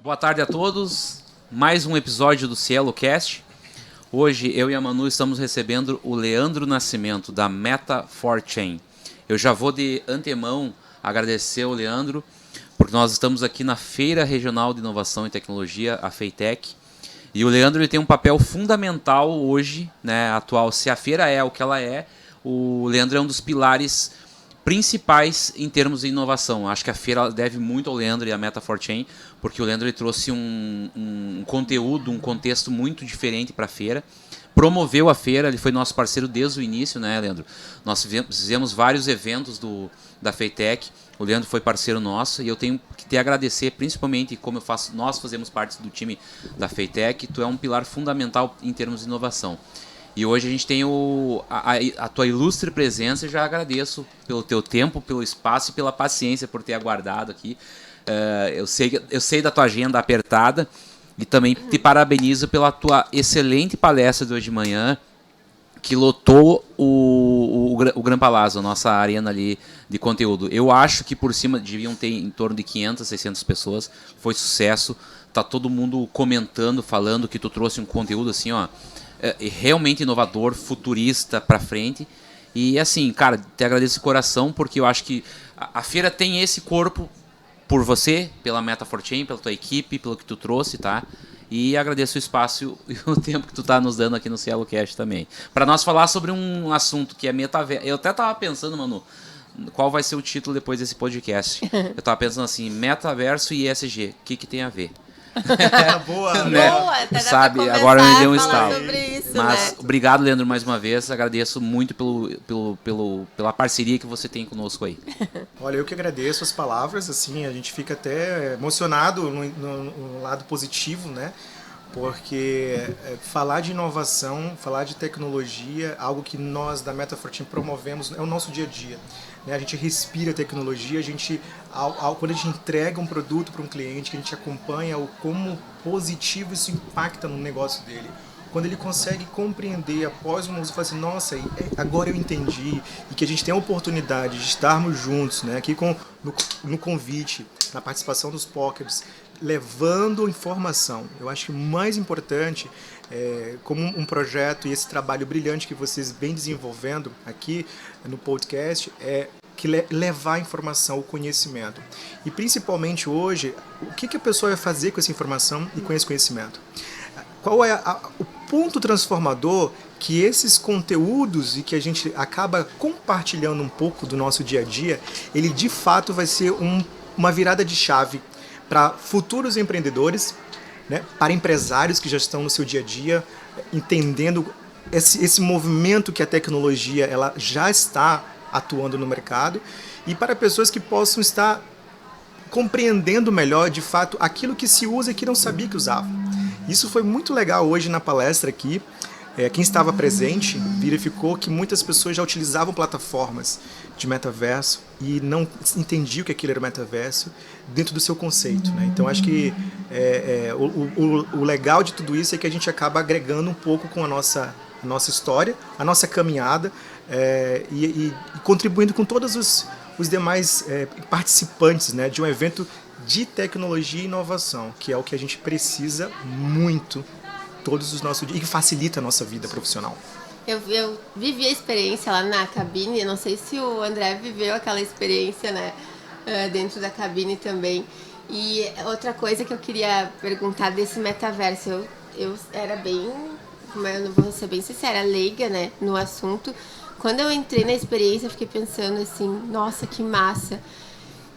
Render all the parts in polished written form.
Boa tarde a todos, mais um episódio do Cielo Cast. Hoje eu e a Manu estamos recebendo o Leandro Nascimento da Meta4Chain. Eu já vou de antemão agradecer ao Leandro, porque nós estamos aqui na Feira Regional de Inovação e Tecnologia, a FEITEC, e o Leandro ele tem um papel fundamental hoje, né, atual. Se a feira é o que ela é, o Leandro é um dos pilares principais em termos de inovação. Acho que a feira deve muito ao Leandro e à Meta4Chain, porque o Leandro ele trouxe um conteúdo, um contexto muito diferente para a feira. Promoveu a feira, ele foi nosso parceiro desde o início, né, Leandro? Nós fizemos vários eventos da FEITEC, o Leandro foi parceiro nosso e eu tenho que te agradecer, principalmente como nós fazemos parte do time da FEITEC, tu é um pilar fundamental em termos de inovação. E hoje a gente tem a tua ilustre presença e já agradeço pelo teu tempo, pelo espaço e pela paciência por ter aguardado aqui. Eu sei da tua agenda apertada e também te parabenizo pela tua excelente palestra de hoje de manhã, que lotou o Gran Palazzo, a nossa arena ali de conteúdo. Eu acho que por cima deviam ter em torno de 500, 600 pessoas. Foi sucesso. Tá todo mundo comentando, falando que tu trouxe um conteúdo assim, ó, realmente inovador, futurista pra frente. E assim, cara, te agradeço de coração, porque eu acho que a feira tem esse corpo por você, pela Meta4Chain, pela tua equipe, pelo que tu trouxe, tá? E agradeço o espaço e o tempo que tu tá nos dando aqui no Cielo Cast também. Para nós falar sobre um assunto que é metaverso. Eu até tava pensando, Manu, qual vai ser o título depois desse podcast. Eu tava pensando assim, metaverso e ESG, o que tem a ver? Boa, né? Boa, até sabe, agora me deu um estalo. Isso, mas né? Obrigado, Leandro, mais uma vez. Agradeço muito pela parceria que você tem conosco aí. Olha, eu que agradeço as palavras, assim, a gente fica até emocionado no lado positivo, né? Porque falar de inovação, falar de tecnologia, algo que nós da Meta4Chain promovemos, é o nosso dia a dia. Né? A gente respira tecnologia, quando a gente entrega um produto para um cliente, que a gente acompanha como positivo isso impacta no negócio dele. Quando ele consegue compreender após um uso, fala assim, nossa, agora eu entendi, e que a gente tem a oportunidade de estarmos juntos, né? Aqui no convite, na participação dos pokers, levando informação. Eu acho que o mais importante, como um projeto e esse trabalho brilhante que vocês vêm desenvolvendo aqui no podcast, é que levar a informação, o conhecimento. E principalmente hoje, o que a pessoa vai fazer com essa informação e com esse conhecimento? Qual é o ponto transformador que esses conteúdos e que a gente acaba compartilhando um pouco do nosso dia a dia, ele de fato vai ser uma virada de chave para futuros empreendedores, né, para empresários que já estão no seu dia a dia, entendendo esse movimento que a tecnologia ela já está atuando no mercado, e para pessoas que possam estar compreendendo melhor, de fato, aquilo que se usa e que não sabia que usava. Isso foi muito legal hoje na palestra aqui. Quem estava presente verificou que muitas pessoas já utilizavam plataformas de metaverso e não entendiam o que aquilo era metaverso dentro do seu conceito, né? Então acho que o legal de tudo isso é que a gente acaba agregando um pouco com a nossa história, a nossa caminhada, e contribuindo com todos os demais participantes, né, de um evento de tecnologia e inovação, que é o que a gente precisa muito todos os nossos dias e que facilita a nossa vida profissional. Eu vivi a experiência lá na cabine, não sei se o André viveu aquela experiência, né, dentro da cabine também. E outra coisa que eu queria perguntar desse metaverso, eu era bem, eu não vou ser bem sincera, leiga, né, no assunto. Quando eu entrei na experiência, eu fiquei pensando assim, nossa, que massa.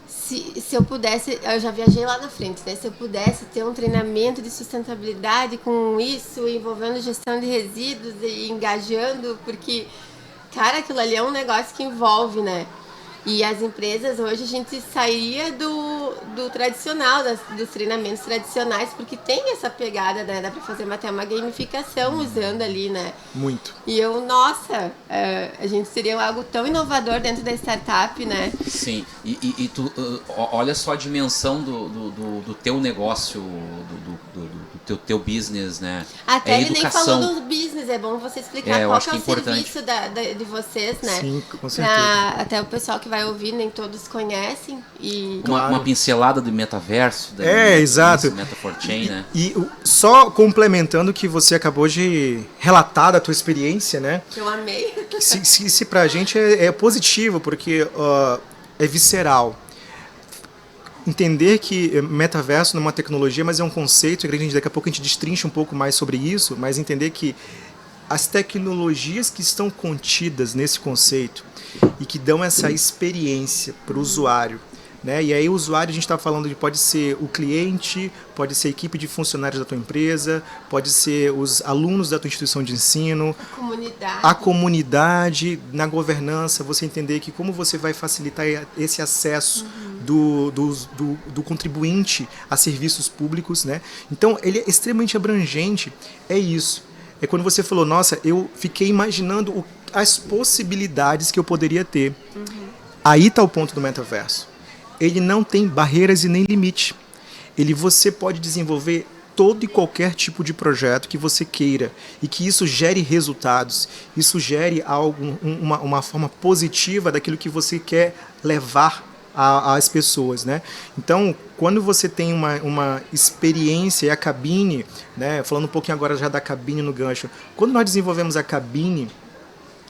Se eu pudesse, eu já viajei lá na frente, né? Se eu pudesse ter um treinamento de sustentabilidade com isso, envolvendo gestão de resíduos e engajando, porque, cara, aquilo ali é um negócio que envolve, né? E as empresas, hoje a gente sairia do tradicional, dos treinamentos tradicionais, porque tem essa pegada, né? Dá pra fazer até uma gamificação usando ali, né? Muito. E a gente seria algo tão inovador dentro da startup, né? Sim, e tu olha só a dimensão do teu negócio, do teu business, né? Até é ele nem educação. falou do business, é bom você explicar eu qual acho que é o que é importante. serviço de vocês, né? Sim, com certeza. Até o pessoal que vai ouvir, nem todos conhecem. E... Uma pincelada do metaverso. Exato. Meta Fortchain, né? E só complementando o que você acabou de relatar da tua experiência, né? Que eu amei. Se pra gente é positivo, porque é visceral. Entender que metaverso não é uma tecnologia, mas é um conceito, e daqui a pouco a gente destrincha um pouco mais sobre isso, mas entender que as tecnologias que estão contidas nesse conceito e que dão essa experiência para o usuário, né? E aí o usuário a gente está falando de pode ser o cliente, pode ser a equipe de funcionários da tua empresa, pode ser os alunos da tua instituição de ensino, a comunidade, na governança, você entender que como você vai facilitar esse acesso do contribuinte a serviços públicos, né? Então ele é extremamente abrangente, é isso. É quando você falou, nossa, eu fiquei imaginando as possibilidades que eu poderia ter. Aí está o ponto do metaverso. Ele não tem barreiras e nem limite. Você pode desenvolver todo e qualquer tipo de projeto que você queira e que isso gere resultados, isso gere uma forma positiva daquilo que você quer levar às pessoas, né? Então, quando você tem uma experiência e a cabine, né? Falando um pouquinho agora já da cabine no gancho, quando nós desenvolvemos a cabine,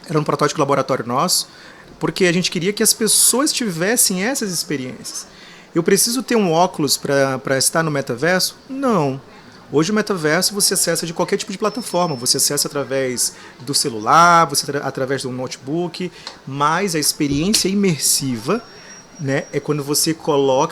era um protótipo laboratório nosso, porque a gente queria que as pessoas tivessem essas experiências. Eu preciso ter um óculos para estar no metaverso? Não. Hoje o metaverso você acessa de qualquer tipo de plataforma, você acessa através do celular, através do notebook, mas a experiência imersiva, né, é quando você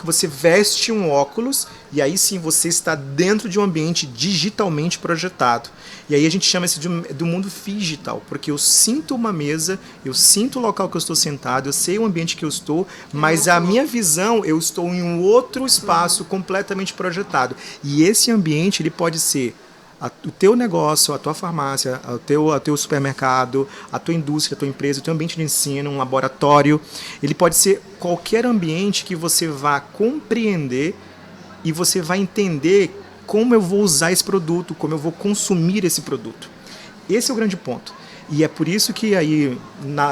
você veste um óculos e aí sim você está dentro de um ambiente digitalmente projetado. E aí a gente chama isso do mundo digital, porque eu sinto uma mesa, eu sinto o local que eu estou sentado, eu sei o ambiente que eu estou, mas a minha visão, eu estou em um outro espaço completamente projetado. E esse ambiente ele pode ser o teu negócio, a tua farmácia, o teu supermercado, a tua indústria, a tua empresa, o teu ambiente de ensino, um laboratório. Ele pode ser qualquer ambiente que você vá compreender e você vai entender como eu vou usar esse produto, como eu vou consumir esse produto. Esse é o grande ponto. E é por isso que aí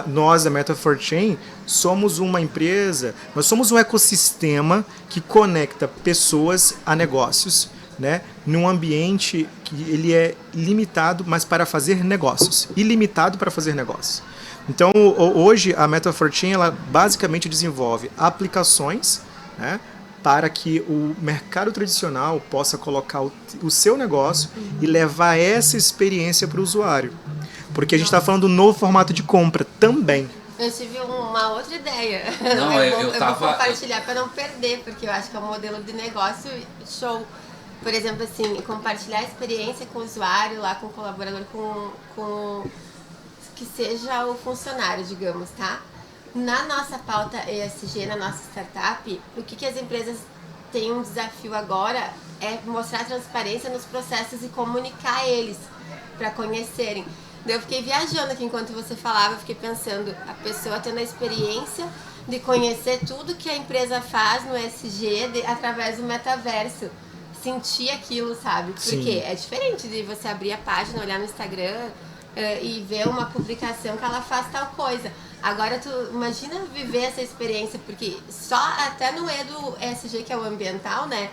nós da Meta Fortchain somos uma empresa, nós somos um ecossistema que conecta pessoas a negócios, né, num ambiente que ele é limitado, mas para fazer negócios, ilimitado para fazer negócios. Então, hoje a Meta Fortchain ela basicamente desenvolve aplicações, né, para que o mercado tradicional possa colocar o seu negócio e levar essa experiência para o usuário. Porque a gente está falando do novo formato de compra também. Eu tive uma outra ideia. Não, eu vou compartilhar para não perder, porque eu acho que é um modelo de negócio show. Por exemplo, assim, compartilhar a experiência com o usuário, lá com o colaborador, com que seja o funcionário, digamos, tá? Na nossa pauta ESG, na nossa startup, o que as empresas têm um desafio agora é mostrar transparência nos processos e comunicar eles para conhecerem. Eu fiquei viajando aqui enquanto você falava, eu fiquei pensando, a pessoa tendo a experiência de conhecer tudo que a empresa faz no ESG através do metaverso. Sentir aquilo, sabe? Porque Sim. é diferente de você abrir a página, olhar no Instagram e ver uma publicação que ela faz tal coisa. Agora, tu imagina viver essa experiência, porque só até no E do ESG, que é o ambiental, né?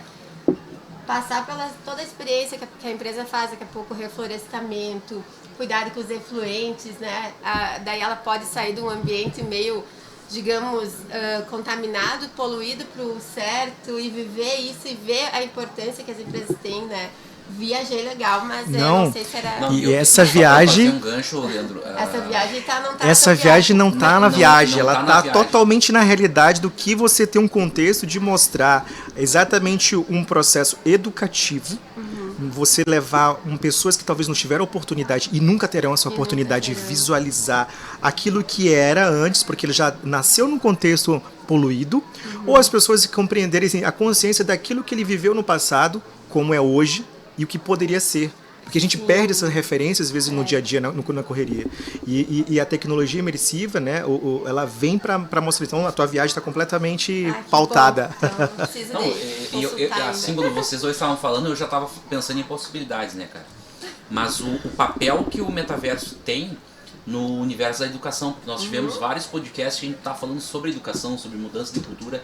Passar pela toda a experiência que a empresa faz, daqui a pouco reflorestamento, cuidado com os efluentes, né? Daí ela pode sair de um ambiente meio, digamos, contaminado, poluído para o certo e viver isso e ver a importância que as empresas têm, né? Viajei legal, mas não sei se era... Não, e essa viagem... Um gancho, Leandro, essa viagem não tá essa viagem não está na viagem, não ela tá na está viagem. totalmente na realidade do que você tem um contexto de mostrar exatamente um processo educativo, você levar pessoas que talvez não tiveram oportunidade e nunca terão essa oportunidade de visualizar aquilo que era antes, porque ele já nasceu num contexto poluído, ou as pessoas compreenderem a consciência daquilo que ele viveu no passado, como é hoje, e o que poderia ser. Porque a gente perde essas referências, às vezes, no dia a dia, na correria. E a tecnologia imersiva, né, ela vem para mostrar. Então, a tua viagem está completamente pautada. Então, assim, quando vocês dois estavam falando, eu já estava pensando em possibilidades, né, cara? Mas o papel que o metaverso tem no universo da educação, porque nós tivemos vários podcasts que a gente está falando sobre educação, sobre mudança de cultura,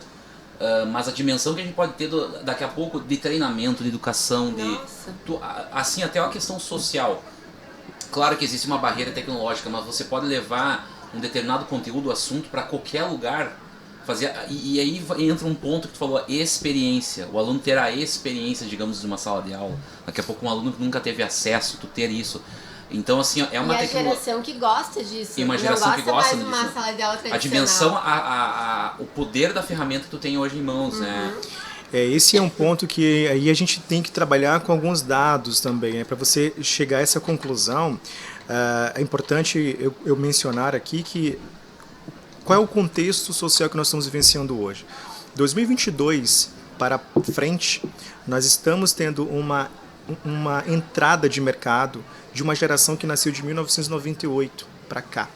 mas a dimensão que a gente pode ter daqui a pouco de treinamento, de educação, assim, até uma questão social. Claro que existe uma barreira tecnológica, mas você pode levar um determinado conteúdo, assunto para qualquer lugar, fazer, e aí entra um ponto que tu falou, a experiência. O aluno terá a experiência, digamos, de uma sala de aula. Daqui a pouco um aluno que nunca teve acesso, tu ter isso. Então, assim, é uma tecnologia. Geração que gosta disso. E uma geração que gosta disso. Uma sala de aula tradicional. A dimensão, o poder da ferramenta que tu tem hoje em mãos, né? Esse é um ponto que aí a gente tem que trabalhar com alguns dados também, né? Para você chegar a essa conclusão, é importante eu mencionar aqui que qual é o contexto social que nós estamos vivenciando hoje. 2022 para frente, nós estamos tendo uma entrada de mercado de uma geração que nasceu de 1998 para cá.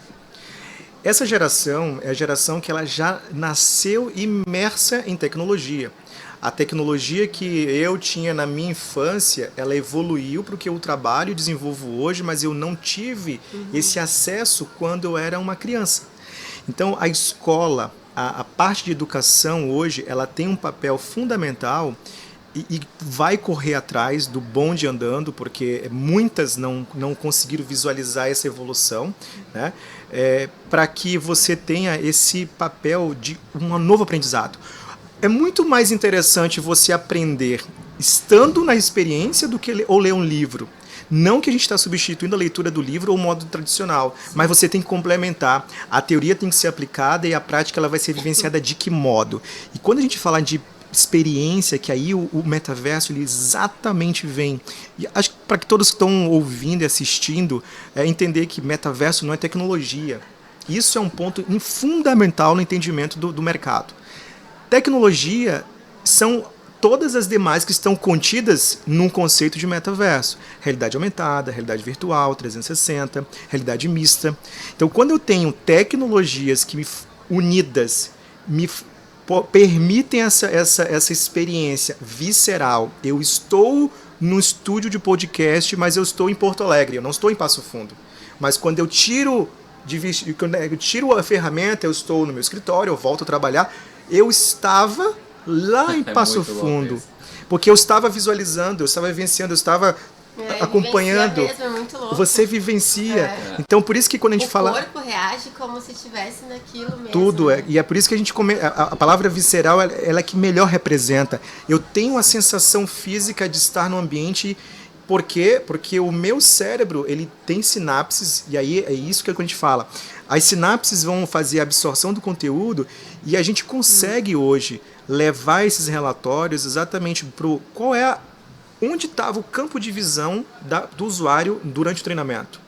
Essa geração é a geração que ela já nasceu imersa em tecnologia. A tecnologia que eu tinha na minha infância, ela evoluiu para o que eu trabalho e desenvolvo hoje, mas eu não tive esse acesso quando eu era uma criança. Então, a escola, a parte de educação hoje, ela tem um papel fundamental e vai correr atrás do bonde andando, porque muitas não conseguiram visualizar essa evolução, né? Para que você tenha esse papel de um novo aprendizado. É muito mais interessante você aprender estando na experiência do que ou ler um livro. Não que a gente está substituindo a leitura do livro ou o modo tradicional, mas você tem que complementar. A teoria tem que ser aplicada e a prática ela vai ser vivenciada de que modo? E quando a gente fala de experiência, que aí o metaverso ele exatamente vem. E acho que para que todos que estão ouvindo e assistindo, entender que metaverso não é tecnologia. Isso é um ponto fundamental no entendimento do mercado. Tecnologia são todas as demais que estão contidas num conceito de metaverso. Realidade aumentada, realidade virtual, 360, realidade mista. Então, quando eu tenho tecnologias que unidas me permitem essa experiência visceral. Eu estou no estúdio de podcast, mas eu estou em Porto Alegre, eu não estou em Passo Fundo. Mas quando eu tiro a ferramenta, eu estou no meu escritório, eu volto a trabalhar, eu estava lá em Passo Fundo. Porque eu estava visualizando, eu estava vivenciando, eu estava acompanhando. Mesmo, é muito louco. Você vivencia. Então, por isso que quando a gente fala... O corpo reage como se estivesse naquilo mesmo. Tudo. E é por isso que a gente a palavra visceral ela é que melhor representa. Eu tenho a sensação física de estar no ambiente. Por quê? Porque o meu cérebro ele tem sinapses, e aí é isso que a gente fala. As sinapses vão fazer a absorção do conteúdo e a gente consegue hoje levar esses relatórios exatamente para onde estava o campo de visão do usuário durante o treinamento.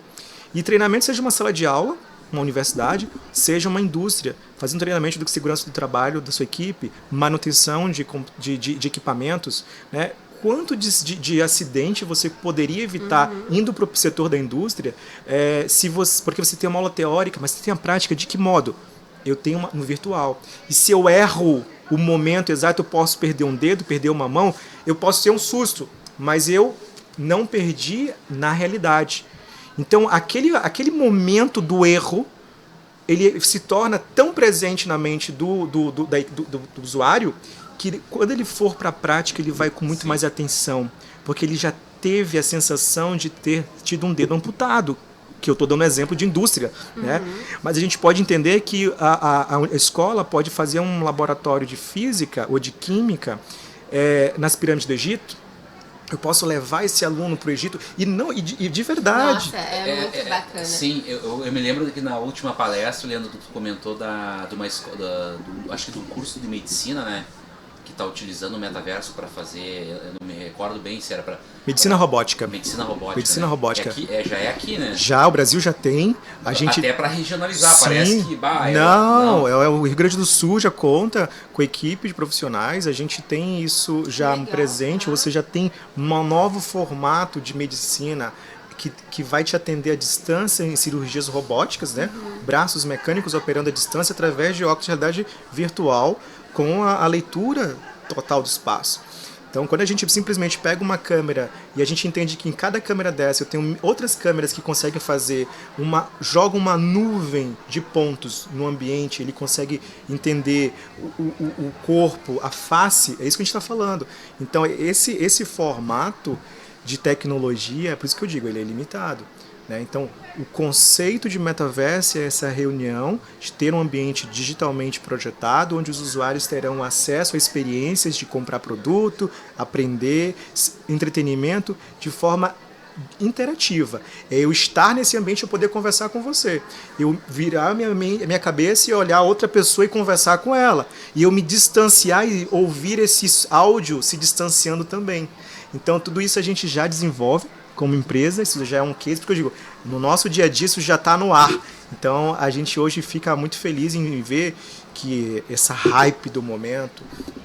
E treinamento seja uma sala de aula, uma universidade, seja uma indústria, fazendo treinamento de segurança do trabalho da sua equipe, manutenção de equipamentos, né? Quanto de acidente você poderia evitar indo para o setor da indústria, porque você tem uma aula teórica, mas você tem a prática de que modo? Eu tenho no virtual. E se eu erro o momento exato, eu posso perder um dedo, perder uma mão, eu posso ter um susto, mas eu não perdi na realidade. Então, aquele momento do erro, ele se torna tão presente na mente do usuário que quando ele for para a prática, ele vai com muito mais atenção, porque ele já teve a sensação de ter tido um dedo amputado, que eu estou dando exemplo de indústria, né? Mas a gente pode entender que a escola pode fazer um laboratório de física ou de química nas pirâmides do Egito. Eu posso levar esse aluno para o Egito e de verdade. Nossa, muito bacana. Sim, eu me lembro que na última palestra, Leandro, tu comentou de uma escola, acho que do curso de medicina, né? que está utilizando o metaverso para fazer, eu não me recordo bem se era para... Medicina robótica. Medicina robótica. Medicina robótica. Já é aqui, né? Já, o Brasil já tem. Até para regionalizar, Sim. parece que... Não, o Rio Grande do Sul já conta com equipe de profissionais, a gente tem isso já legal, presente, você já tem um novo formato de medicina que vai te atender à distância em cirurgias robóticas, né? Braços mecânicos operando à distância através de óculos de realidade virtual com a leitura total do espaço. Então, quando a gente simplesmente pega uma câmera e a gente entende que em cada câmera dessa eu tenho outras câmeras que conseguem fazer joga uma nuvem de pontos no ambiente, ele consegue entender o corpo, a face, é isso que a gente está falando. Então, esse formato de tecnologia, por isso que eu digo, ele é limitado. Né? Então, o conceito de metaverso é essa reunião de ter um ambiente digitalmente projetado, onde os usuários terão acesso a experiências de comprar produto, aprender, entretenimento, de forma interativa. É eu estar nesse ambiente e poder conversar com você. Eu virar minha cabeça e olhar outra pessoa e conversar com ela. E eu me distanciar e ouvir esse áudio se distanciando também. Então, tudo isso a gente já desenvolve como empresa, isso já é um case, porque eu digo, no nosso dia a dia isso já está no ar. Então, a gente hoje fica muito feliz em ver que essa hype do momento,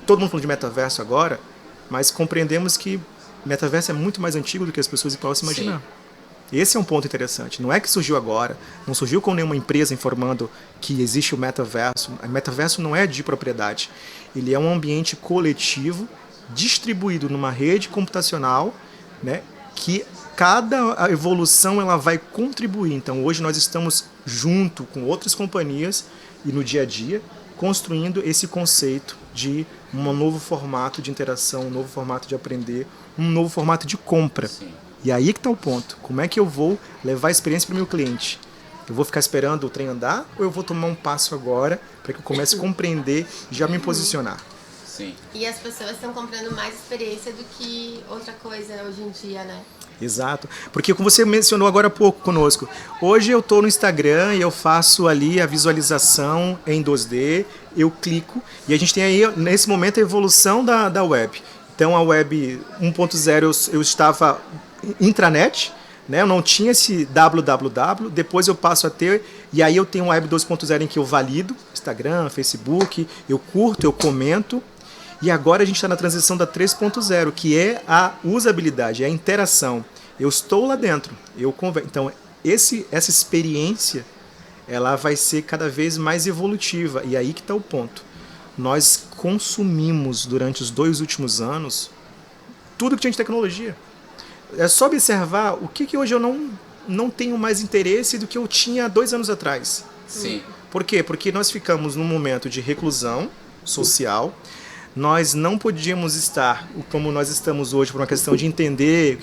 todo mundo falando de metaverso agora, mas compreendemos que metaverso é muito mais antigo do que as pessoas possam imaginar. Sim. Esse é um ponto interessante. Não é que surgiu agora, não surgiu com nenhuma empresa informando que existe o metaverso. O metaverso não é de propriedade. Ele é um ambiente coletivo, distribuído numa rede computacional, né, que cada evolução ela vai contribuir. Então, hoje nós estamos junto com outras companhias e no dia a dia construindo esse conceito de um novo formato de interação, um novo formato de aprender, um novo formato de compra. Sim. E aí que está o ponto. Como é que eu vou levar a experiência para o meu cliente? Eu vou ficar esperando o trem andar ou eu vou tomar um passo agora para que eu comece a compreender e já me posicionar? Sim. E as pessoas estão comprando mais experiência do que outra coisa hoje em dia, né? Exato, porque como você mencionou agora há pouco conosco, hoje eu estou no Instagram e eu faço ali a visualização em 2D, eu clico e a gente tem aí nesse momento a evolução da web. Então a web 1.0 eu estava intranet, né? Eu não tinha esse www, depois eu passo a ter, e aí eu tenho um web 2.0 em que eu valido, Instagram, Facebook, eu curto, eu comento. E agora a gente está na transição da 3.0, que é a usabilidade, é a interação. Eu estou lá dentro, então essa experiência ela vai ser cada vez mais evolutiva, e aí que está o ponto. Nós consumimos durante os 2 últimos anos tudo que tinha de tecnologia. É só observar o que hoje eu não tenho mais interesse do que eu tinha 2 anos atrás. Sim. Por quê? Porque nós ficamos num momento de reclusão social. Nós não podíamos estar como nós estamos hoje por uma questão de entender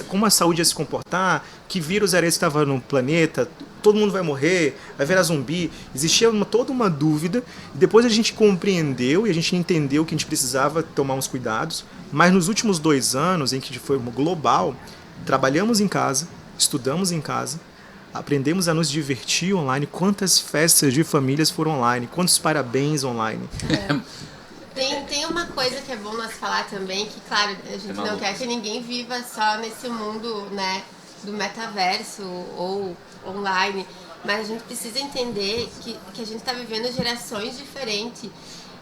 como a saúde ia se comportar, que vírus era esse que estava no planeta, todo mundo vai morrer, vai virar zumbi. Existia toda uma dúvida, e depois a gente compreendeu e a gente entendeu que a gente precisava tomar uns cuidados, mas nos últimos 2 anos, em que foi global, trabalhamos em casa, estudamos em casa, aprendemos a nos divertir online, quantas festas de famílias foram online, quantos parabéns online. Tem uma coisa que é bom nós falar também, que claro, a gente não quer que ninguém viva só nesse mundo, né, do metaverso ou online, mas a gente precisa entender que a gente está vivendo gerações diferentes.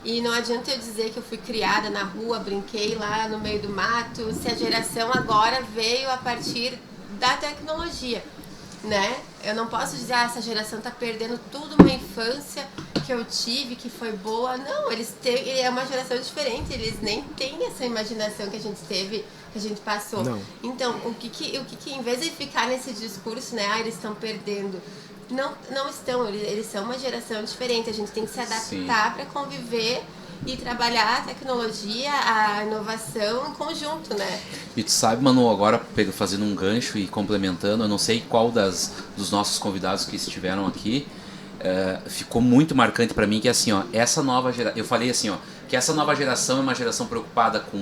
E não adianta eu dizer que eu fui criada na rua, brinquei lá no meio do mato, se a geração agora veio a partir da tecnologia, né? Eu não posso dizer, essa geração está perdendo tudo uma infância que eu tive, que foi boa. Não, é uma geração diferente, eles nem têm essa imaginação que a gente teve, que a gente passou. Não. Então, o que em vez de ficar nesse discurso, né, eles estão perdendo, não estão, eles são uma geração diferente, a gente tem que se adaptar para conviver e trabalhar a tecnologia, a inovação em conjunto, né? E tu sabe, Manu, agora fazendo um gancho e complementando, eu não sei qual dos nossos convidados que estiveram aqui, ficou muito marcante para mim que assim, ó, essa nova geração, eu falei assim, ó, que essa nova geração é uma geração preocupada com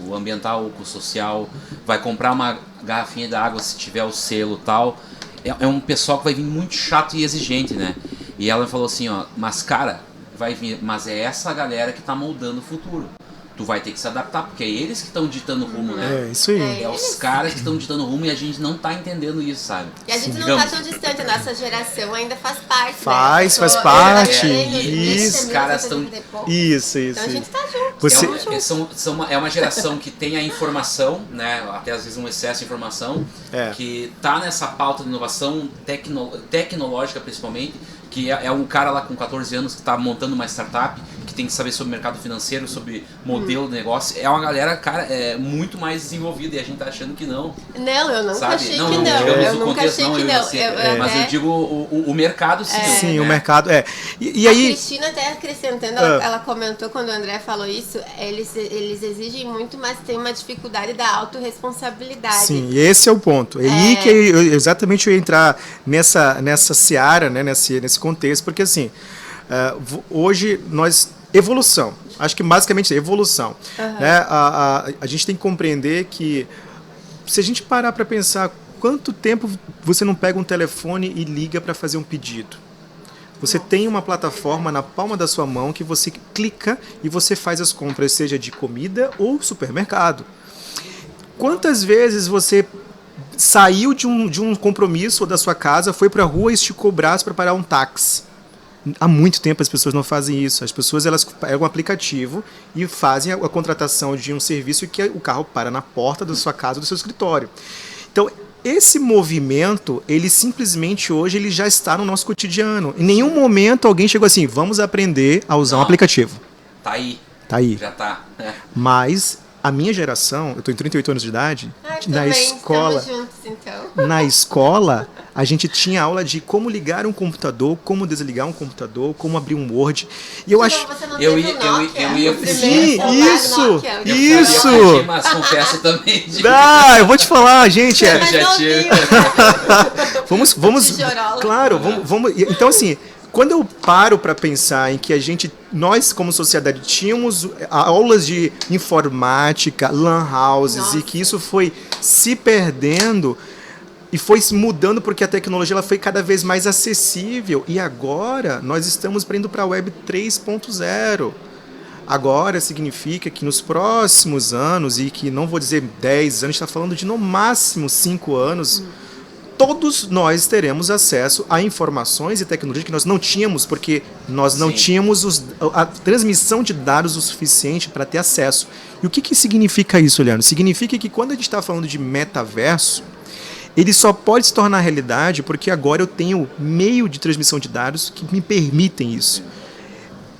o ambiental, com o social, vai comprar uma garrafinha de água se tiver o selo e tal. É um pessoal que vai vir muito chato e exigente, né? E ela falou assim, ó, mas cara, vai vir, mas é essa galera que tá moldando o futuro. Tu vai ter que se adaptar, porque é eles que estão ditando o rumo, né? É, isso aí. É os caras que estão ditando o rumo e a gente não tá entendendo isso, sabe? E a gente não Digamos, tá tão distante, a nossa geração ainda faz parte, Faz né? parte. Esses caras estão... Isso. Então a gente tá junto. Você- É uma geração que tem a informação, né? Até às vezes um excesso de informação, que tá nessa pauta de inovação tecnológica principalmente, que é um cara lá com 14 anos que está montando uma startup, que tem que saber sobre mercado financeiro, sobre modelo de negócio. É uma galera, cara, muito mais desenvolvida e a gente tá achando que não. Não, eu nunca sabe? achei que não. Eu nunca contexto, achei que eu e não. você. Mas eu digo o mercado sim. Sim, né? o mercado E A aí... Cristina até acrescentando, ela comentou quando o André falou isso, eles exigem muito, mas tem uma dificuldade da autorresponsabilidade. Sim, e esse é o ponto. É aí que exatamente eu ia entrar nessa seara, né, nesse contexto, porque assim, hoje evolução, acho que basicamente é evolução. Né? A gente tem que compreender que se a gente parar para pensar quanto tempo você não pega um telefone e liga para fazer um pedido. Você tem uma plataforma na palma da sua mão que você clica e você faz as compras, seja de comida ou supermercado. Quantas vezes você saiu de um compromisso ou da sua casa, foi para a rua e esticou o braço para parar um táxi? Há muito tempo as pessoas não fazem isso. As pessoas elas pegam um aplicativo e fazem a contratação de um serviço que o carro para na porta da sua casa ou do seu escritório. Então, esse movimento, ele simplesmente hoje ele já está no nosso cotidiano. Em nenhum momento alguém chegou assim, vamos aprender a usar um aplicativo. Tá aí. Tá aí. Já tá. Mas a minha geração, eu estou em 38 anos de idade, na também, escola, estamos juntos, então. na escola, a gente tinha aula de como ligar um computador, como desligar um computador, como abrir um Word. E eu acho Você não eu teve ia- o Nokia? eu ia- O primeiro Sim, celular isso, Nokia, o isso. Eu fugir, mas confesso também. eu vou te falar, gente, Mas já não tinha. viu. vamos, Tijorola. claro, vamos. Então assim, quando eu paro para pensar em que nós como sociedade tínhamos aulas de informática, lan houses, Nossa. e que isso foi se perdendo e foi se mudando porque a tecnologia ela foi cada vez mais acessível e agora nós estamos indo para a Web 3.0. Agora significa que nos próximos anos, e que não vou dizer 10 anos, está falando de no máximo 5 anos, todos nós teremos acesso a informações e tecnologia que nós não tínhamos, porque nós não tínhamos a transmissão de dados o suficiente para ter acesso. E o que significa isso, Leandro? Significa que quando a gente está falando de metaverso, ele só pode se tornar realidade porque agora eu tenho meio de transmissão de dados que me permitem isso.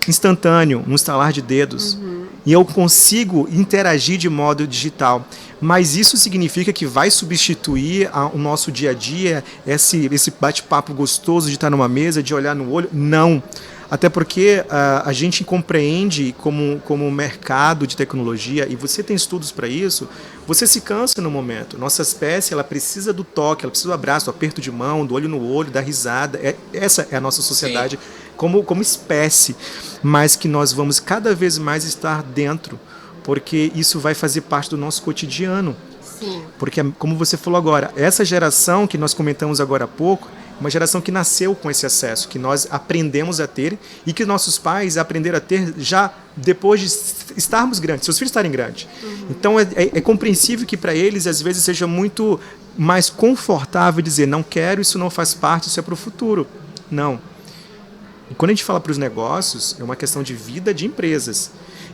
Instantâneo, um estalar de dedos. E eu consigo interagir de modo digital. Mas isso significa que vai substituir o nosso dia a dia, esse bate-papo gostoso de estar numa mesa, de olhar no olho? Não. Até porque a gente compreende como mercado de tecnologia, e você tem estudos para isso, você se cansa no momento. Nossa espécie ela precisa do toque, ela precisa do abraço, do aperto de mão, do olho no olho, da risada. Essa é a nossa sociedade como espécie. Mas que nós vamos cada vez mais estar dentro, porque isso vai fazer parte do nosso cotidiano. Sim. Porque, como você falou agora, essa geração que nós comentamos agora há pouco, uma geração que nasceu com esse acesso, que nós aprendemos a ter e que nossos pais aprenderam a ter já depois de estarmos grandes, seus filhos estarem grandes. Então é compreensível que para eles às vezes seja muito mais confortável dizer não quero, isso não faz parte, isso é para o futuro. Não. E quando a gente fala para os negócios, é uma questão de vida de empresas.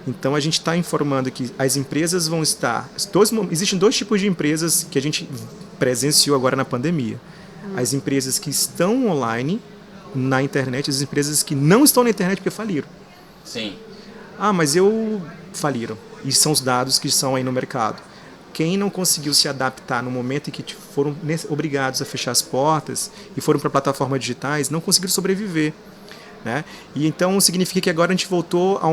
Então a gente está informando que as empresas vão estar... Existem dois tipos de empresas que a gente presenciou agora na pandemia. As empresas que estão online, na internet, as empresas que não estão na internet porque faliram. Sim. Mas faliram. E são os dados que estão aí no mercado. Quem não conseguiu se adaptar no momento em que foram obrigados a fechar as portas e foram para plataformas digitais, não conseguiram sobreviver. Né? E então significa que agora a gente voltou a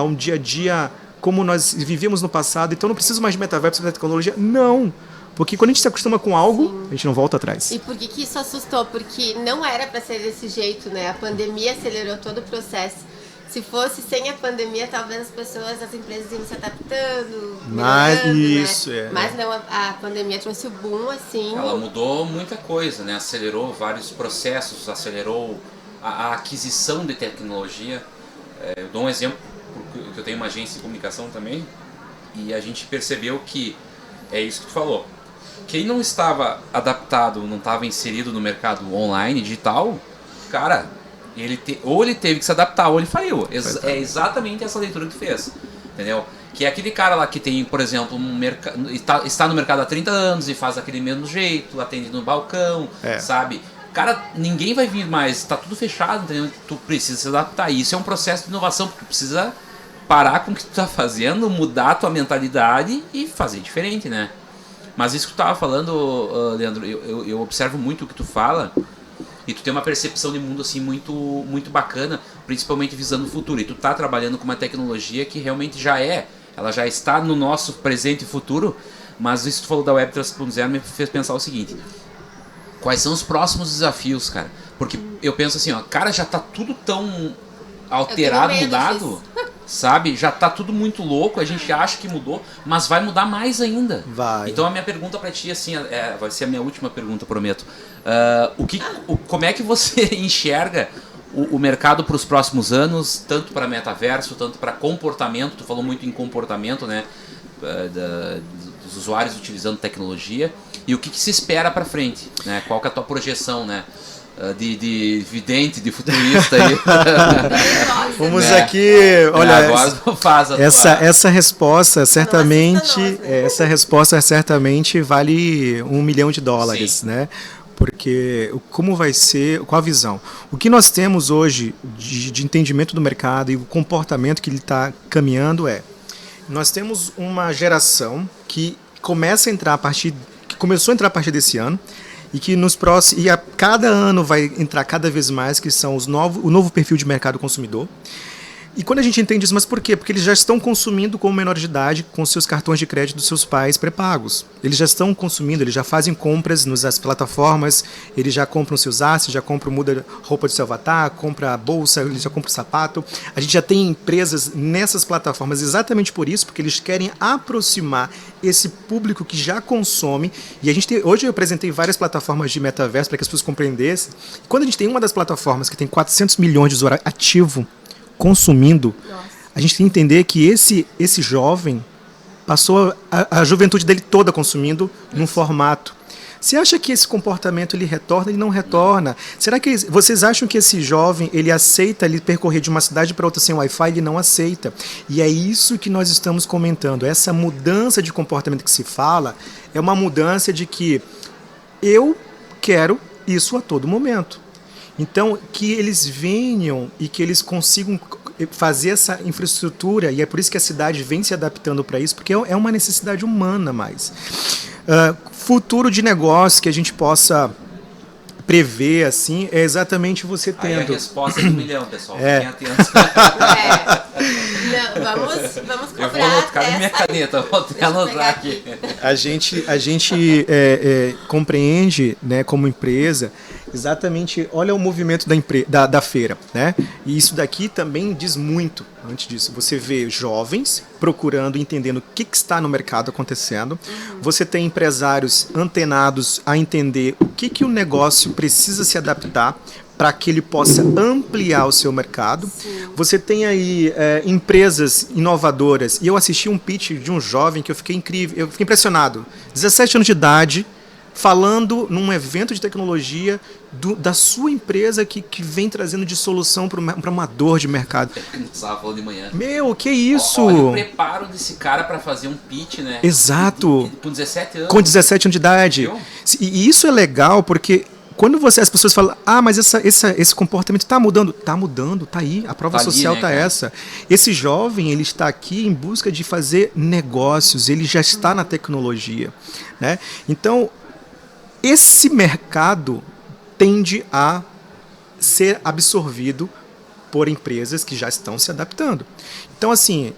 um dia a dia como nós vivíamos no passado. Então não preciso mais de metaverso da tecnologia. Não! Porque quando a gente se acostuma com algo, a gente não volta atrás. E por que isso assustou? Porque não era para ser desse jeito, né? A pandemia acelerou todo o processo. Se fosse sem a pandemia, talvez as empresas iam se adaptando, Mas não, a pandemia trouxe o boom, assim. Ela mudou muita coisa, né? Acelerou vários processos, acelerou a aquisição de tecnologia. Eu dou um exemplo, porque eu tenho uma agência de comunicação também, e a gente percebeu que é isso que tu falou. Quem não estava adaptado, não estava inserido no mercado online, digital, cara, ou ele teve que se adaptar ou ele faliu. É exatamente essa leitura que tu fez, entendeu? Que é aquele cara lá que tem, por exemplo, está no mercado há 30 anos e faz aquele mesmo jeito, atende no balcão, sabe? Cara, ninguém vai vir mais, tá tudo fechado, entendeu? Tu precisa se adaptar. E isso é um processo de inovação, porque tu precisa parar com o que tu tá fazendo, mudar a tua mentalidade e fazer diferente, né? Mas isso que tu tava falando, Leandro, eu observo muito o que tu fala e tu tem uma percepção de mundo assim muito, muito bacana, principalmente visando o futuro. E tu tá trabalhando com uma tecnologia que realmente ela já está no nosso presente e futuro, mas isso que tu falou da Web 3.0 me fez pensar o seguinte: quais são os próximos desafios, cara? Porque eu penso assim, ó, cara, já tá tudo tão alterado, mudado, sabe? Já tá tudo muito louco, a gente acha que mudou, mas vai mudar mais ainda. Vai. Então a minha pergunta pra ti, assim, vai ser a minha última pergunta, prometo. Como é que você enxerga o mercado para os próximos anos, tanto para metaverso, tanto para comportamento? Tu falou muito em comportamento, né? Dos usuários utilizando tecnologia. E o que se espera para frente, né? Qual que é a tua projeção, né? De vidente, de futurista aí. Vamos né? Aqui, olha, agora faz essa resposta certamente vale $1 milhão, sim, né? Porque como vai ser, qual a visão? O que nós temos hoje de entendimento do mercado e o comportamento que ele está caminhando nós temos uma geração que começou a entrar a partir desse ano, e que a cada ano vai entrar cada vez mais, que são o novo perfil de mercado consumidor. E quando a gente entende isso, mas por quê? Porque eles já estão consumindo como menor de idade com seus cartões de crédito dos seus pais pré-pagos. Eles já estão consumindo, eles já fazem compras nas plataformas, eles já compram seus assets, já compram, muda roupa de seu avatar, compra a bolsa, eles já compram o sapato. A gente já tem empresas nessas plataformas exatamente por isso, porque eles querem aproximar esse público que já consome. E hoje eu apresentei várias plataformas de metaverso para que as pessoas compreendessem. E quando a gente tem uma das plataformas que tem 400 milhões de usuários ativos consumindo, a gente tem que entender que esse jovem passou a juventude dele toda consumindo num formato. Você acha que esse comportamento ele retorna? Ele não retorna. Será que vocês acham que esse jovem ele aceita ele percorrer de uma cidade para outra sem Wi-Fi? Ele não aceita. E é isso que nós estamos comentando. Essa mudança de comportamento que se fala é uma mudança de que eu quero isso a todo momento. Então, que eles venham e que eles consigam fazer essa infraestrutura, e é por isso que a cidade vem se adaptando para isso, porque é uma necessidade humana mais. Futuro de negócio que a gente possa prever, assim, é exatamente você tendo... Aí a resposta é $1 milhão, pessoal. Fiquem atentos. Não, vamos cobrar. Eu vou anotar na minha caneta, vou até anotar aqui. A gente compreende, né, como empresa, exatamente, olha o movimento da feira, né? E isso daqui também diz muito. Antes disso, você vê jovens procurando, entendendo o que está no mercado acontecendo. Você tem empresários antenados a entender o que o negócio precisa se adaptar para que ele possa ampliar o seu mercado. Sim. Você tem aí empresas inovadoras. E eu assisti um pitch de um jovem que eu fiquei impressionado. 17 anos de idade, falando num evento de tecnologia da sua empresa que vem trazendo de solução para uma dor de mercado. Não estava falando de manhã. Meu, que isso? Olha o preparo desse cara para fazer um pitch, né? Exato. Com 17 anos. Com 17 anos de idade. E isso é legal porque quando as pessoas falam, mas esse comportamento está mudando. Está mudando, está aí. A prova social está essa. Esse jovem, ele está aqui em busca de fazer negócios. Ele já está na tecnologia, né? Então, esse mercado tende a ser absorvido por empresas que já estão se adaptando. Então, assim,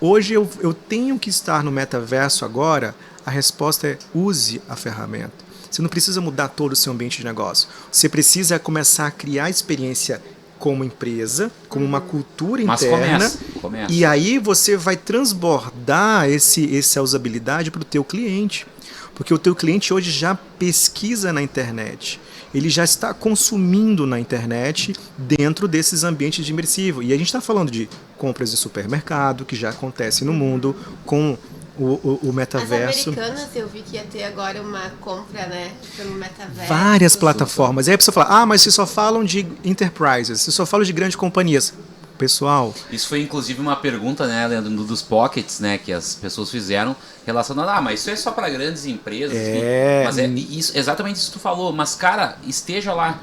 hoje eu tenho que estar no metaverso agora, a resposta é use a ferramenta. Você não precisa mudar todo o seu ambiente de negócio. Você precisa começar a criar experiência como empresa, como uma cultura interna. Mas começa. E aí você vai transbordar essa usabilidade para o teu cliente. Porque o teu cliente hoje já pesquisa na internet. ele já está consumindo na internet dentro desses ambientes de imersivo. E a gente está falando de compras de supermercado, que já acontece no mundo, com o metaverso. As americanas, eu vi que ia ter agora uma compra, né, pelo metaverso. Várias plataformas. E aí a pessoa fala, mas vocês só falam de enterprises, vocês só falam de grandes companhias. Pessoal... Isso foi inclusive uma pergunta, né, Leandro, dos pockets, né, que as pessoas fizeram relacionando, mas isso é só para grandes empresas. Mas é isso, exatamente isso que tu falou. Mas, cara, esteja lá.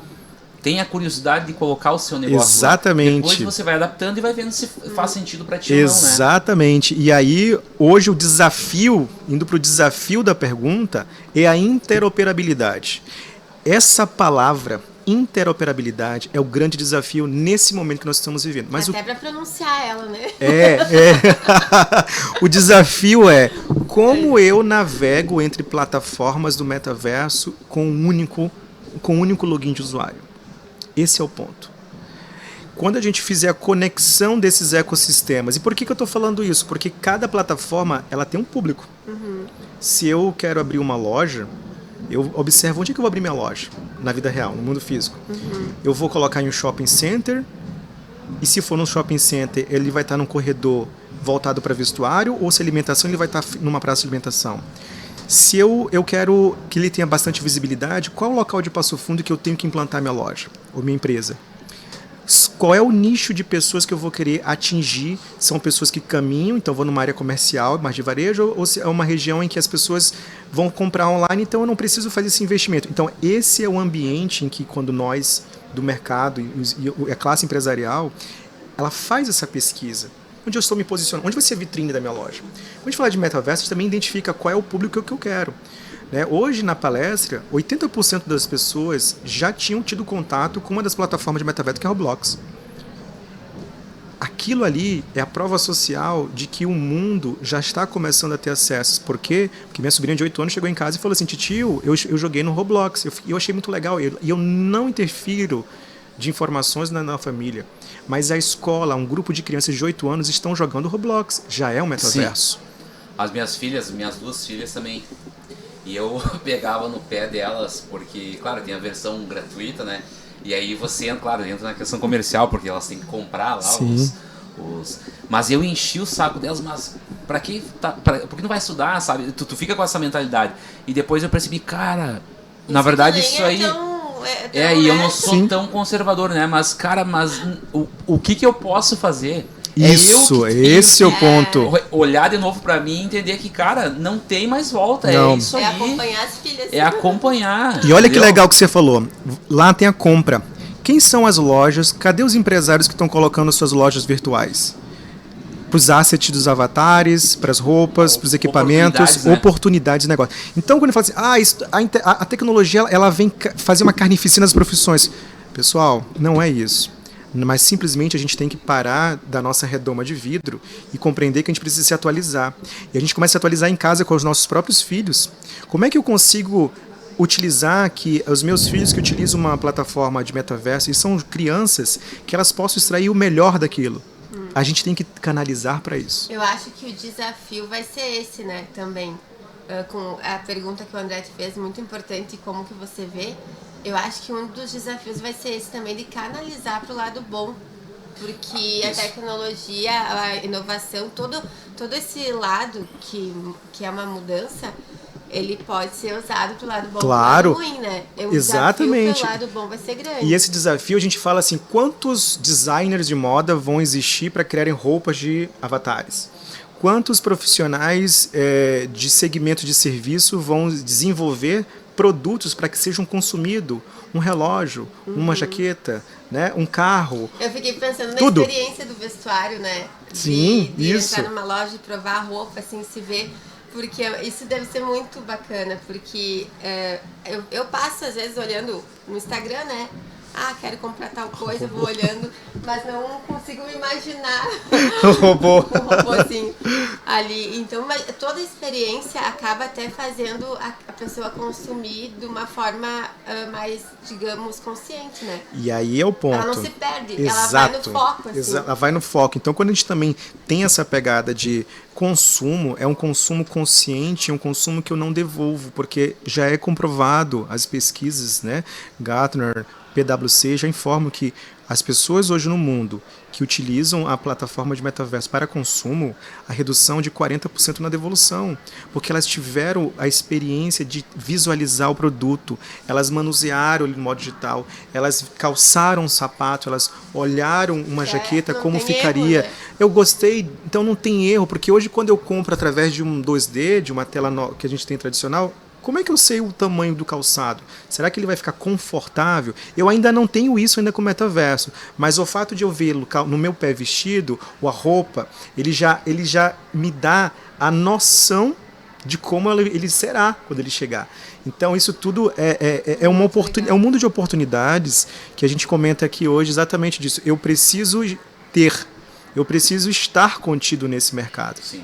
Tenha curiosidade de colocar o seu negócio. Exatamente. Lá. Depois você vai adaptando e vai vendo se faz sentido para ti Exatamente. ou não, né? E aí, hoje o desafio, indo para o desafio da pergunta, é a interoperabilidade. Essa palavra, interoperabilidade, é o grande desafio nesse momento que nós estamos vivendo. Mas até para pronunciar ela, né? O desafio é como eu navego entre plataformas do metaverso com um único login de usuário. Esse é o ponto. Quando a gente fizer a conexão desses ecossistemas, e por que eu estou falando isso? Porque cada plataforma ela tem um público. Se eu quero abrir uma loja, eu observo onde é que eu vou abrir minha loja, na vida real, no mundo físico. Eu vou colocar em um shopping center, e se for num shopping center, ele vai estar num corredor voltado para vestuário, ou se é alimentação, ele vai estar numa praça de alimentação. Se eu quero que ele tenha bastante visibilidade, qual é o local de Passo Fundo que eu tenho que implantar minha loja ou minha empresa? Qual é o nicho de pessoas que eu vou querer atingir? São pessoas que caminham, então eu vou numa área comercial, mais de varejo, ou se é uma região em que as pessoas vão comprar online, então eu não preciso fazer esse investimento. Então esse é o ambiente em que quando nós, do mercado e a classe empresarial, ela faz essa pesquisa. Onde eu estou me posicionando? Onde vai ser a vitrine da minha loja? Quando a gente fala de metaverso, a gente também identifica qual é o público que eu quero. Né? Hoje, na palestra, 80% das pessoas já tinham tido contato com uma das plataformas de metaverso, que é a Roblox. Aquilo ali é a prova social de que o mundo já está começando a ter acesso. Por quê? Porque minha sobrinha de 8 anos chegou em casa e falou assim, titio, eu joguei no Roblox, eu achei muito legal, e eu não interfiro de informações na família. Mas a escola, um grupo de crianças de 8 anos estão jogando Roblox. Já é um metaverso. Sim. As minhas duas filhas também. E eu pegava no pé delas, porque, claro, tem a versão gratuita, né? E aí você, claro, entra na questão comercial, porque elas têm que comprar lá os... Mas eu enchi o saco delas, mas pra que por que não vai estudar, sabe? Tu fica com essa mentalidade. E depois eu percebi, cara, na verdade isso aí... e eu não sou tão conservador, né? Mas, cara, o que eu posso fazer? Isso, esse é o ponto. Olhar de novo pra mim e entender que, cara, não tem mais volta. Não. É isso aí. É acompanhar as filhas. É acompanhar. E olha que legal que você falou. Lá tem a compra. Quem são as lojas? Cadê os empresários que estão colocando suas lojas virtuais? Para os assets dos avatares, para as roupas, para os equipamentos, oportunidades de negócio. Então, quando ele fala assim, a tecnologia ela vem fazer uma carnificina nas profissões. Pessoal, não é isso. Mas simplesmente a gente tem que parar da nossa redoma de vidro e compreender que a gente precisa se atualizar. E a gente começa a se atualizar em casa com os nossos próprios filhos. Como é que eu consigo utilizar que os meus filhos que utilizam uma plataforma de metaverso e são crianças, que elas possam extrair o melhor daquilo? A gente tem que canalizar para isso. Eu acho que o desafio vai ser esse, né, também. Com a pergunta que o André te fez, muito importante, como que você vê. Eu acho que um dos desafios vai ser esse também, de canalizar para o lado bom. Porque a tecnologia, a inovação, todo esse lado que é uma mudança, ele pode ser usado para o lado bom, claro, pro lado ruim, né? Exatamente. O lado bom vai ser grande. E esse desafio, a gente fala assim, quantos designers de moda vão existir para criarem roupas de avatares? Quantos profissionais de segmento de serviço vão desenvolver produtos para que sejam consumidos? Um relógio, uma jaqueta, né? Um carro. Eu fiquei pensando tudo. Na experiência do vestuário, né? Sim, de isso. entrar numa loja e provar a roupa, assim, se ver. Porque isso deve ser muito bacana, porque eu passo, às vezes, olhando no Instagram, né? quero comprar tal coisa, vou olhando, mas não consigo me imaginar O robô. um robôzinho ali. Então, toda a experiência acaba até fazendo a pessoa consumir de uma forma mais, digamos, consciente, né? E aí é o ponto. Ela não se perde, Exato. ela vai no foco, assim. Ela vai no foco. Então, quando a gente também tem essa pegada de consumo, é um consumo consciente, é um consumo que eu não devolvo, porque já é comprovado, as pesquisas, né? Gartner, PwC já informam que as pessoas hoje no mundo que utilizam a plataforma de metaverso para consumo, a redução de 40% na devolução, porque elas tiveram a experiência de visualizar o produto, elas manusearam ele no modo digital, elas calçaram um sapato, elas olharam uma jaqueta, como ficaria. Erro, né? Eu gostei, então não tem erro, porque hoje quando eu compro através de um 2D, de uma tela que a gente tem tradicional, como é que eu sei o tamanho do calçado? Será que ele vai ficar confortável? Eu ainda não tenho isso ainda com o metaverso, mas o fato de eu vê-lo no meu pé vestido, ou a roupa, ele já me dá a noção de como ele será quando ele chegar. Então isso tudo é um mundo de oportunidades que a gente comenta aqui hoje exatamente disso. Eu preciso estar contido nesse mercado. Sim.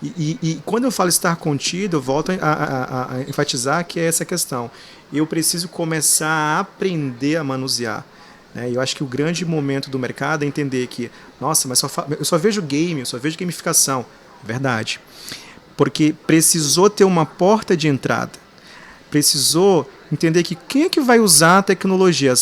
E quando eu falo estar contido, eu volto a enfatizar que é essa questão. Eu preciso começar a aprender a manusear. Né? Eu acho que o grande momento do mercado é entender que, nossa, mas eu só vejo game, eu só vejo gamificação. Verdade. Porque precisou ter uma porta de entrada. Precisou entender que quem é que vai usar a tecnologia?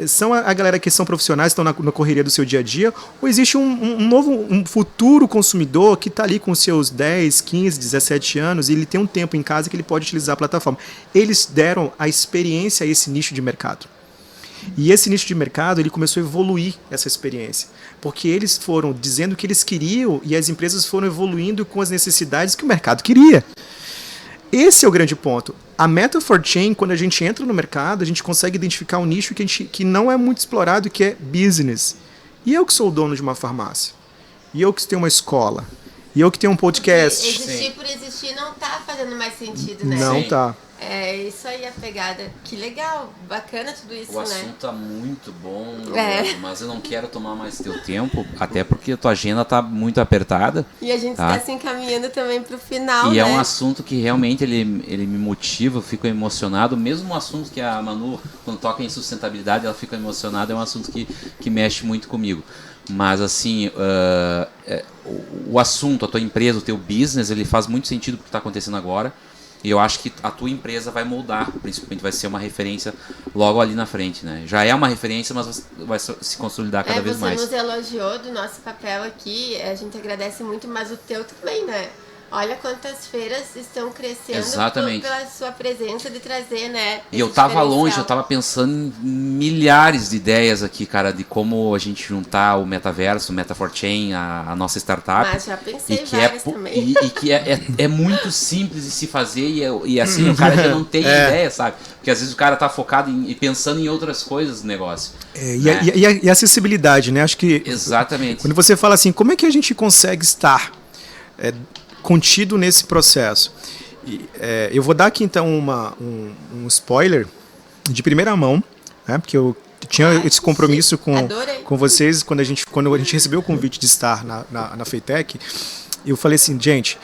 São a galera que são profissionais, estão na correria do seu dia a dia, ou existe um futuro consumidor que está ali com seus 10, 15, 17 anos e ele tem um tempo em casa que ele pode utilizar a plataforma. Eles deram a experiência a esse nicho de mercado. E esse nicho de mercado ele começou a evoluir essa experiência, porque eles foram dizendo o que eles queriam e as empresas foram evoluindo com as necessidades que o mercado queria. Esse é o grande ponto. A Meta for Chain, quando a gente entra no mercado, a gente consegue identificar um nicho que não é muito explorado, que é business. E eu que sou o dono de uma farmácia. E eu que tenho uma escola. E eu que tenho um podcast. Existir por existir não tá fazendo mais sentido, né? Não tá. É isso aí a pegada. Que legal, bacana tudo isso, O né? assunto tá muito bom, mas eu não quero tomar mais teu tempo, até porque a tua agenda tá muito apertada. E a gente tá? está se encaminhando também pro final, E né? é um assunto que realmente ele me motiva, eu fico emocionado. Mesmo um assunto que a Manu, quando toca em sustentabilidade, ela fica emocionada, é um assunto que mexe muito comigo. Mas assim, o assunto, a tua empresa, o teu business, ele faz muito sentido pro que está acontecendo agora. E eu acho que a tua empresa vai moldar, principalmente vai ser uma referência logo ali na frente, né? Já é uma referência, mas vai se consolidar cada vez mais. Você nos elogiou do nosso papel aqui, a gente agradece muito, mas o teu também, né? Olha quantas feiras estão crescendo Exatamente. Pela sua presença de trazer, né? E eu tava longe, eu tava pensando em milhares de ideias aqui, cara, de como a gente juntar o metaverso, o Meta for Chain, a nossa startup. Mas já pensei e que várias também. E que é muito simples de se fazer e assim, o cara já não tem ideia, sabe? Porque às vezes o cara tá focado e pensando em outras coisas do negócio. Né? E a acessibilidade, né? Acho que... Exatamente. Quando você fala assim, como é que a gente consegue estar contido nesse processo? Eu vou dar aqui então um spoiler de primeira mão, né? Porque eu tinha esse compromisso com vocês quando a gente recebeu o convite de estar na FEITEC. Eu falei assim, gente,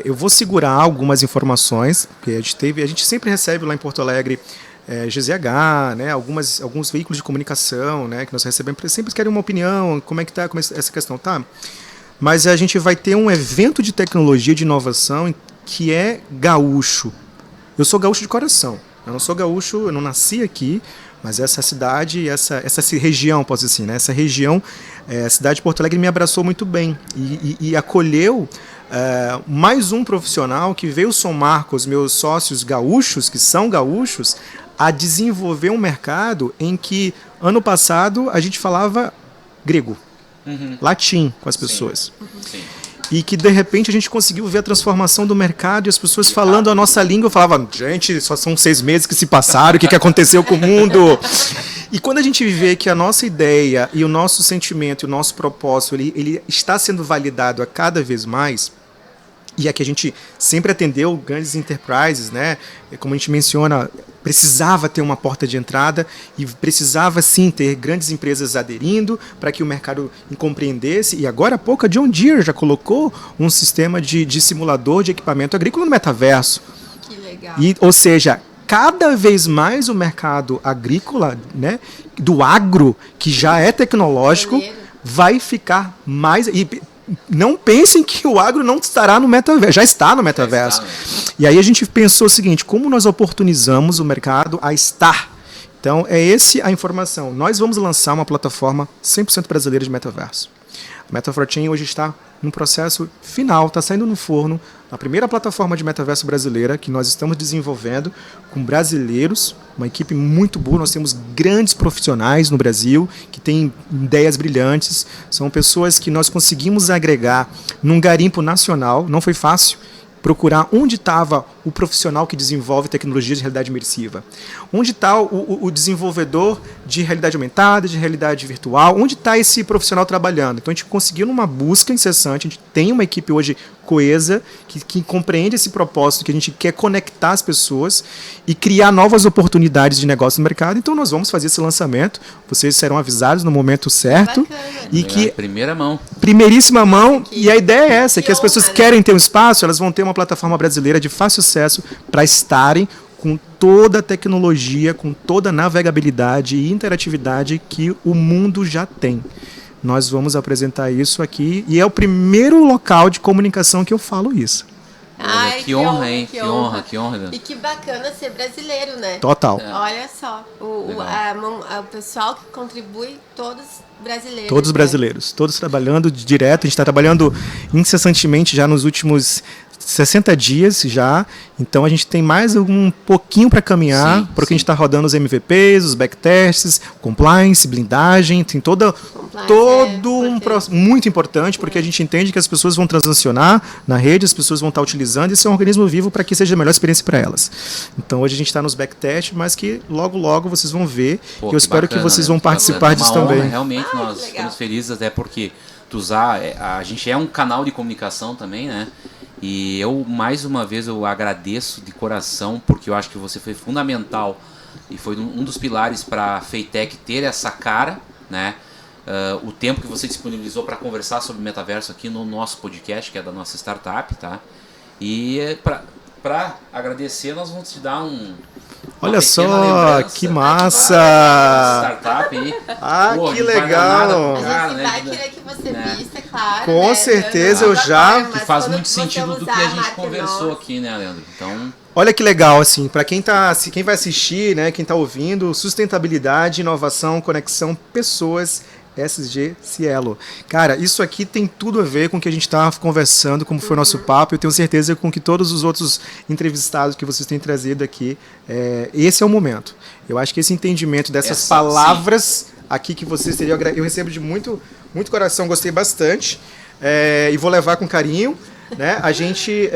eu vou segurar algumas informações que a gente sempre recebe lá em Porto Alegre, GZH, né? Alguns veículos de comunicação, né? Que nós recebemos, sempre querem uma opinião, como é que tá essa questão, tá? Mas a gente vai ter um evento de tecnologia, de inovação, que é gaúcho. Eu sou gaúcho de coração. Eu não sou gaúcho, eu não nasci aqui, mas essa cidade, essa região, posso dizer assim, né? Essa região, a cidade de Porto Alegre me abraçou muito bem e acolheu mais um profissional que veio somar com os meus sócios gaúchos, que são gaúchos, a desenvolver um mercado em que, ano passado, a gente falava grego. Latim com as pessoas. Sim. E que de repente a gente conseguiu ver a transformação do mercado e as pessoas falando a nossa língua. Eu falava, gente, só são 6 meses que se passaram, o que aconteceu com o mundo? E quando a gente vê que a nossa ideia e o nosso sentimento e o nosso propósito ele está sendo validado a cada vez mais, e aqui a gente sempre atendeu grandes enterprises, né? Como a gente menciona, precisava ter uma porta de entrada e precisava sim ter grandes empresas aderindo para que o mercado compreendesse. E agora há pouco a John Deere já colocou um sistema de simulador de equipamento agrícola no metaverso. Que legal. Ou seja, cada vez mais o mercado agrícola, né, do agro, que já é tecnológico, vai ficar mais... Não pensem que o agro não estará no metaverso, já está no metaverso. E aí a gente pensou o seguinte, como nós oportunizamos o mercado a estar? Então, é essa a informação. Nós vamos lançar uma plataforma 100% brasileira de metaverso. A Meta4Chain hoje está no processo final, está saindo no forno, a primeira plataforma de metaverso brasileira que nós estamos desenvolvendo com brasileiros, uma equipe muito boa, nós temos grandes profissionais no Brasil que têm ideias brilhantes, são pessoas que nós conseguimos agregar num garimpo nacional, não foi fácil procurar onde estava o profissional que desenvolve tecnologia de realidade imersiva. Onde está o desenvolvedor de realidade aumentada, de realidade virtual, onde está esse profissional trabalhando. Então a gente conseguiu numa busca incessante, a gente tem uma equipe hoje coesa, que compreende esse propósito, que a gente quer conectar as pessoas e criar novas oportunidades de negócio no mercado. Então nós vamos fazer esse lançamento, vocês serão avisados no momento certo. Bacana. E que Primeira mão. primeiríssima mão, Que- e a ideia é essa, que que as pessoas honra, né? querem ter um espaço, elas vão ter uma plataforma brasileira de fácil acesso para estarem com toda a tecnologia, com toda a navegabilidade e interatividade que o mundo já tem. Nós vamos apresentar isso aqui, e é o primeiro local de comunicação que eu falo isso. Ai, Que honra, hein? Que honra, Leandro. E que bacana ser brasileiro, né? Total. Olha só, o Legal. pessoal que contribui, todos brasileiros. Todos né? brasileiros, todos trabalhando direto. A gente está trabalhando incessantemente já nos últimos 60 dias já. Então a gente tem mais um pouquinho para caminhar, Sim, porque sim. a gente está rodando os MVPs, os backtests, compliance, blindagem, tem todo um processo muito importante, porque a gente entende que as pessoas vão transacionar na rede, as pessoas vão estar utilizando, e isso é um organismo vivo para que seja a melhor experiência para elas. Então hoje a gente está nos backtests, mas que logo vocês vão ver, Pô, e eu espero que bacana, vocês né? vão participar É disso uma honra, também. Realmente Ah, nós que legal. ficamos felizes, até porque a gente é um canal de comunicação também, né? E eu, mais uma vez, eu agradeço de coração, porque eu acho que você foi fundamental e foi um dos pilares para a Feitec ter essa cara, né? O tempo que você disponibilizou para conversar sobre metaverso aqui no nosso podcast, que é da nossa startup, tá? E para agradecer, nós vamos te dar uma Olha pequena só, lembrança que massa! startup aí. Ah, Pô, que não paga nada pro legal! A cara, gente né? vai querer que você Né? vista, claro. Com né? certeza, Não eu já- agora, Que mas faz quando muito você sentido do que usar a a gente marca conversou nossa. aqui, né, Leandro? Então, Olha que legal, assim, para quem vai assistir, né, quem tá ouvindo, sustentabilidade, inovação, conexão, pessoas, SG Cielo. Cara, isso aqui tem tudo a ver com o que a gente estava conversando, como foi o nosso papo. Eu tenho certeza com que todos os outros entrevistados que vocês têm trazido aqui, esse é o momento. Eu acho que esse entendimento dessas palavras aqui que vocês teriam, eu recebo de muito coração, gostei bastante, e vou levar com carinho, né? A gente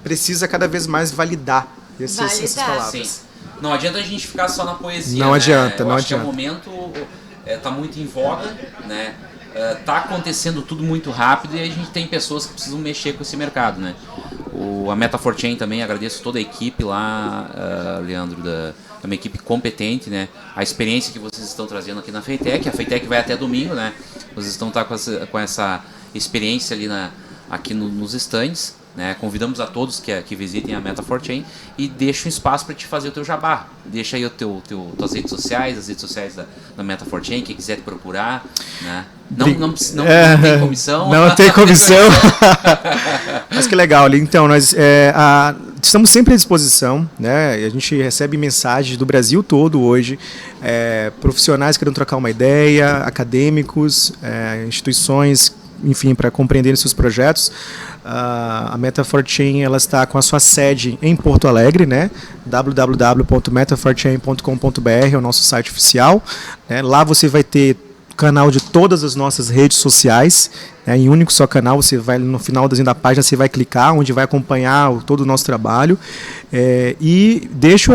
precisa cada vez mais validar essas palavras. sim. Não adianta a gente ficar só na poesia. Não né? adianta, Eu não acho que adianta. o momento tá muito em voga, né? Tá acontecendo tudo muito rápido e a gente tem pessoas que precisam mexer com esse mercado, né? A Meta4Chain também, agradeço toda a equipe lá, Leandro, é uma equipe competente, né? A experiência que vocês estão trazendo aqui na Feitec, a Feitec vai até domingo, né? Vocês estão com essa experiência ali aqui nos stands, né? Convidamos a todos que visitem a Meta4Chain e deixa um espaço para te fazer o teu jabá. Deixa aí tuas redes sociais, as redes sociais da Meta4Chain, quem quiser te procurar, né? Não tem comissão. Não tem comissão. Mas que legal, Ali. Então, nós estamos sempre à disposição, né? A gente recebe mensagens do Brasil todo hoje, profissionais querendo trocar uma ideia, acadêmicos, instituições, enfim, para compreenderem seus projetos. A Meta4Chain, ela está com a sua sede em Porto Alegre, né? www.meta4chain.com.br é o nosso site oficial, né? Lá você vai ter canal de todas as nossas redes sociais, né, em um único só canal. Você vai no finalzinho da página, você vai clicar, onde vai acompanhar todo o nosso trabalho, e deixo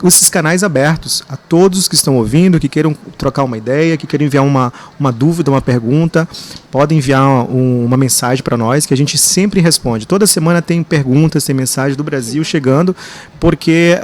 esses canais abertos a todos que estão ouvindo, que queiram trocar uma ideia, que queiram enviar uma dúvida, uma pergunta, podem enviar uma mensagem para nós, que a gente sempre responde. Toda semana tem perguntas, tem mensagens do Brasil chegando, porque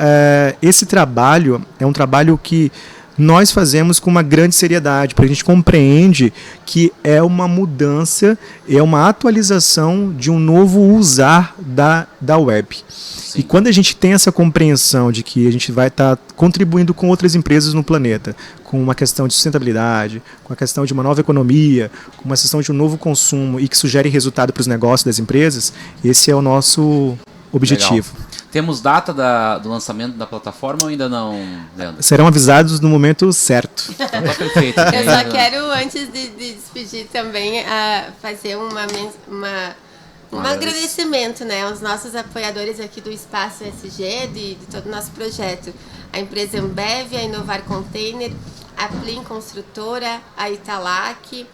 esse trabalho é um trabalho que nós fazemos com uma grande seriedade, porque a gente compreende que é uma mudança, é uma atualização de um novo usar da web. Sim. E quando a gente tem essa compreensão de que a gente vai estar contribuindo com outras empresas no planeta, com uma questão de sustentabilidade, com a questão de uma nova economia, com uma questão de um novo consumo e que isso gere resultado para os negócios das empresas, esse é o nosso objetivo. Legal. Temos data do lançamento da plataforma ou ainda não, Leandro? Serão avisados no momento certo. Então tá perfeito. Eu só quero, antes de despedir também, fazer um agradecimento, né, aos nossos apoiadores aqui do Espaço SG, de todo o nosso projeto. A empresa Ambev, a Inovar Container, a Plin Construtora, a Italac,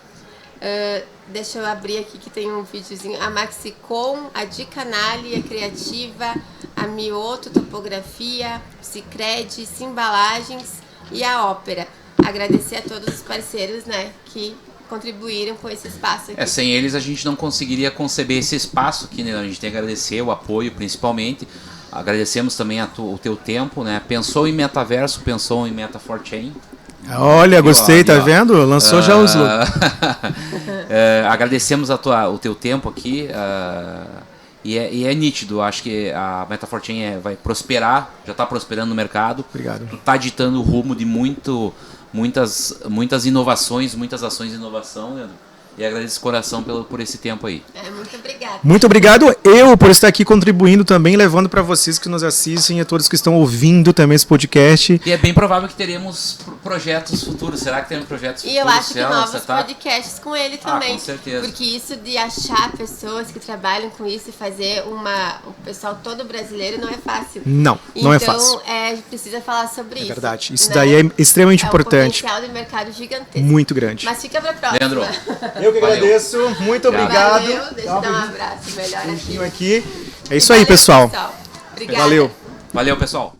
deixa eu abrir aqui que tem um videozinho, a Maxicom, a Dicanali, a Criativa, a Mioto Topografia, Sicredi, Simbalagens e a Ópera. Agradecer a todos os parceiros, né, que contribuíram com esse espaço aqui. Sem eles a gente não conseguiria conceber esse espaço aqui, né? A gente tem que agradecer o apoio, principalmente. Agradecemos também o teu tempo, né? Pensou em metaverso, pensou em Meta Forchain. Olha, gostei, tá vendo? Lançou já o slogan. Agradecemos o teu tempo aqui, e é nítido. Acho que a Meta Forchain vai prosperar, já está prosperando no mercado. Obrigado. Está ditando o rumo de muitas inovações, muitas ações de inovação, Leandro. E agradeço de coração por esse tempo aí. Muito obrigada. Muito obrigado eu por estar aqui contribuindo também, levando para vocês que nos assistem e a todos que estão ouvindo também esse podcast. E é bem provável que teremos projetos futuros. Será que teremos projetos futuros? E eu acho que novos podcasts com ele também. Com certeza. Porque isso de achar pessoas que trabalham com isso e fazer o pessoal todo brasileiro não é fácil. Não é fácil. Então, a gente precisa falar sobre isso. É verdade. Isso, né? Daí é extremamente importante. É um potencial de mercado gigantesco. Muito grande. Mas fica pra próxima. Leandro. Eu que agradeço, muito obrigado. Valeu, deixa eu dar um abraço melhor aqui. É isso aí, pessoal. Obrigada. Valeu, pessoal. Valeu, pessoal.